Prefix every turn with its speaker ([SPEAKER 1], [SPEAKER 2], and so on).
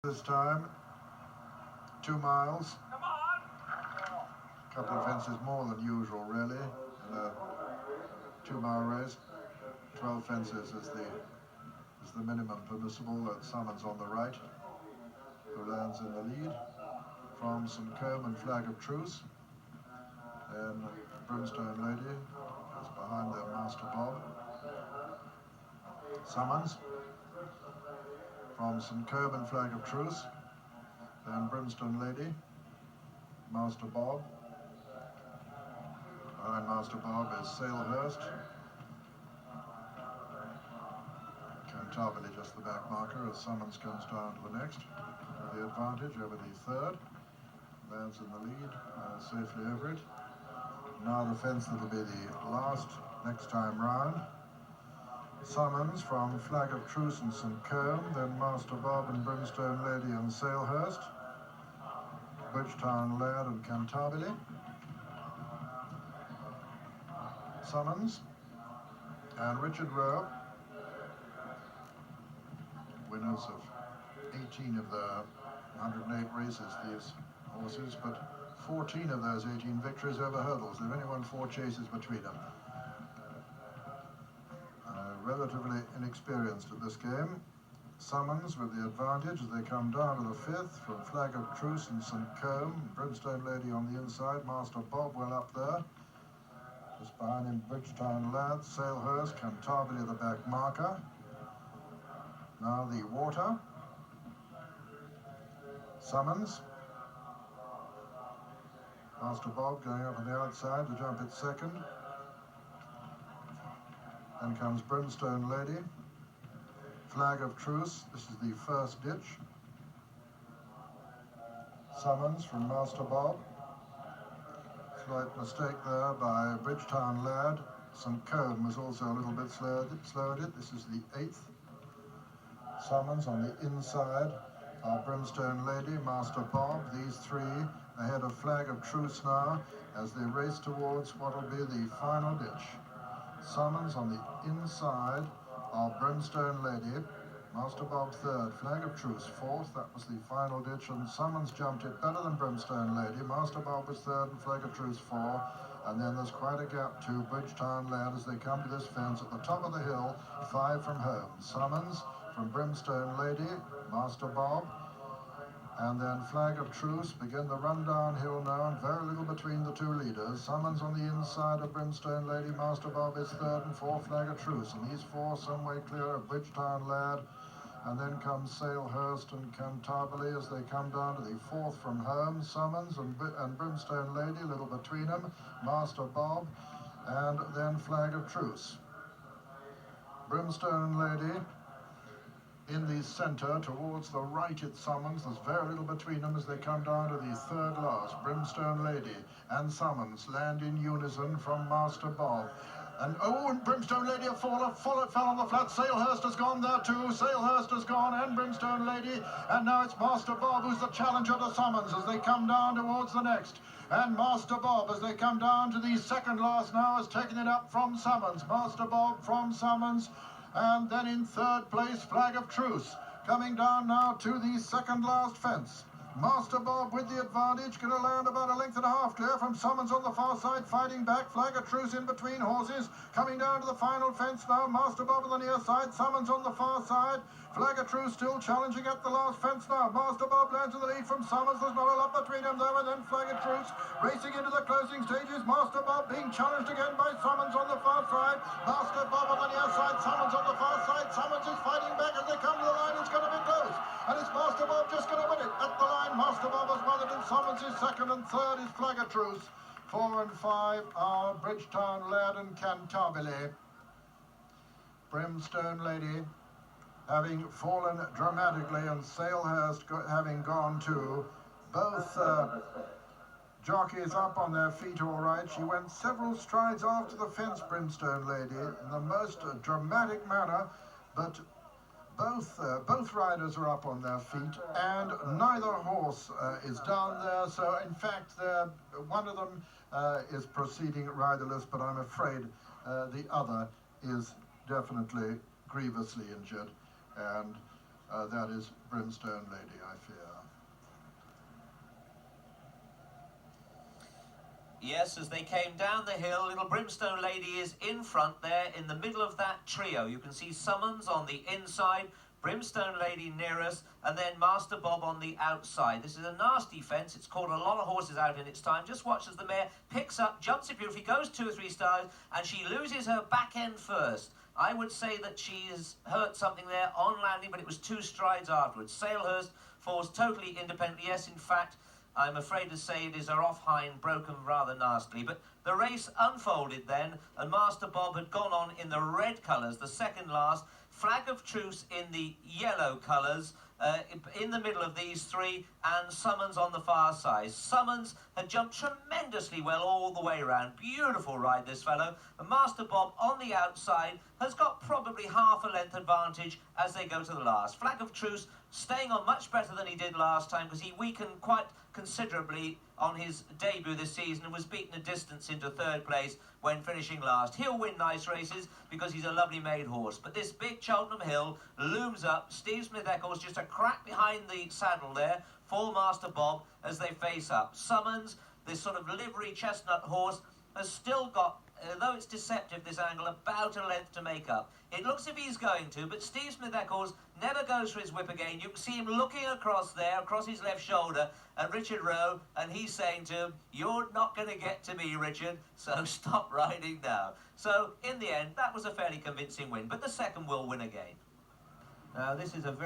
[SPEAKER 1] This time, 2 miles. A couple of fences more than usual, really, in a 2-mile race. 12 fences is the minimum permissible. Summons on the right, who lands in the lead. From St. Combe and Flag of Truce. Then Brimstone Lady is behind their Master Bob. Summons from St. Combe and Flag of Truce. Then Brimstone Lady, Master Bob. Behind Master Bob is Salehurst. Cantabile just the back marker as Summons comes down to the next. With the advantage over the third. Lands in the lead, safely over it. Now the fence that'll be the last next time round. Summons from Flag of Truce and St. Combe, then Master Bob and Brimstone Lady and Salehurst. Bridgetown Lad and Cantabile. Summons and Richard Rowe, winners of 18 of the 108 races, these horses, but 14 of those 18 victories over hurdles. They've only won 4 chases between them. Relatively inexperienced at this game. Summons with the advantage as they come down to the 5th from Flag of Truce and St. Combe. Brimstone Lady on the inside, Master Bob well up there. Just behind him, Bridgetown Lad, Salehurst, Cantabile the back marker. Now the water. Summons. Master Bob going up on the outside to jump it second. Then comes Brimstone Lady. Flag of Truce, this is the first ditch. Summons from Master Bob. Slight mistake there by Bridgetown Lad. St. Combe was also a little bit slow at it. This is the 8th. Summons on the inside are Brimstone Lady, Master Bob. These 3 ahead of Flag of Truce now as they race towards what will be the final ditch. Summons on the inside are Brimstone Lady, Master Bob 3rd, Flag of Truce 4th. That was the final ditch, and Summons jumped it better than Brimstone Lady. Master Bob was 3rd and Flag of Truce 4. And then there's quite a gap to Bridgetown Lad as they come to this fence at the top of the hill, 5 from home. Summons from Brimstone Lady, Master Bob, and then Flag of Truce begin the run downhill now, and very little between the 2 leaders. Summons on the inside of Brimstone Lady, Master Bob is 3rd and 4th, Flag of Truce, and these 4 some way clear of Bridgetown Lad. And then comes Salehurst and Cantabile as they come down to the 4th from home. Summons and Brimstone Lady, a little between them, Master Bob, and then Flag of Truce. Brimstone Lady in the centre, towards the right it Summons. There's very little between them as they come down to the 3rd last. Brimstone Lady and Summons land in unison from Master Bob. And Brimstone Lady fell on the flat. Salehurst has gone there too. Salehurst has gone and Brimstone Lady. And now it's Master Bob who's the challenger to Summons as they come down towards the next. And Master Bob, as they come down to the 2nd last now, has taken it up from Summons. Master Bob from Summons. And then in 3rd place, Flag of Truce. Coming down now to the 2nd last fence. Master Bob with the advantage, going to land about a length and a half clear from Summons on the far side, fighting back. Flag of Truce in between horses. Coming down to the final fence now, Master Bob on the near side, Summons on the far side. Flag of Truce still challenging at the last fence now. Master Bob lands in the lead from Summons. There's not a lot between them though, and then Flag of Truce racing into the closing stages. Master Bob being challenged again by Summons on the far side. Master Bob on the near side, Summons on the far side. Summons is fighting back as they come to the line. It's going to be close. And it's Master Bob just going to win it. At the line, Master Bob has won it, and Summons is 2nd, and 3rd is Flag of Truce. 4 and 5 are Bridgetown Lad and Cantabile. Brimstone Lady having fallen dramatically, and Salehurst having gone too. Both jockeys up on their feet all right. She went several strides after the fence, Brimstone Lady, in the most dramatic manner, but both riders are up on their feet, and neither horse is down there. So in fact, one of them is proceeding riderless, but I'm afraid the other is definitely grievously injured. And That is Brimstone Lady, I fear.
[SPEAKER 2] Yes, as they came down the hill, little Brimstone Lady is in front there in the middle of that trio. You can see Summons on the inside, Brimstone Lady near us, and then Master Bob on the outside. This is a nasty fence. It's caught a lot of horses out in its time. Just watch as the mare picks up, jumps it beautifully, goes 2 or 3 styles, and she loses her back end first. I would say that she has hurt something there on landing, but it was 2 strides afterwards. Salehurst falls totally independently. Yes, in fact, I'm afraid to say it is her off hind broken rather nastily. But the race unfolded then, and Master Bob had gone on in the red colours, the second last. Flag of Truce in the yellow colours, in the middle of these 3, and Summons on the far side. Summons had jumped tremendously well all the way around. Beautiful ride, this fellow. And Master Bob on the outside has got probably half a length advantage as they go to the last. Flag of Truce staying on much better than he did last time, because he weakened quite considerably on his debut this season and was beaten a distance into 3rd place when finishing last. He'll win nice races because he's a lovely made horse. But this big Cheltenham Hill looms up. Steve Smith-Eccles just a crack behind the saddle there for Master Bob as they face up. Summons, this sort of livery chestnut horse, has still got, though it's deceptive this angle, about a length to make up. It looks as if he's going to, but Steve Smith-Eccles never goes for his whip again. You can see him looking across there, across his left shoulder at Richard Rowe, and he's saying to him, "You're not going to get to me, Richard, so stop riding now." So, in the end, that was a fairly convincing win, but the second will win again. Now, this is a very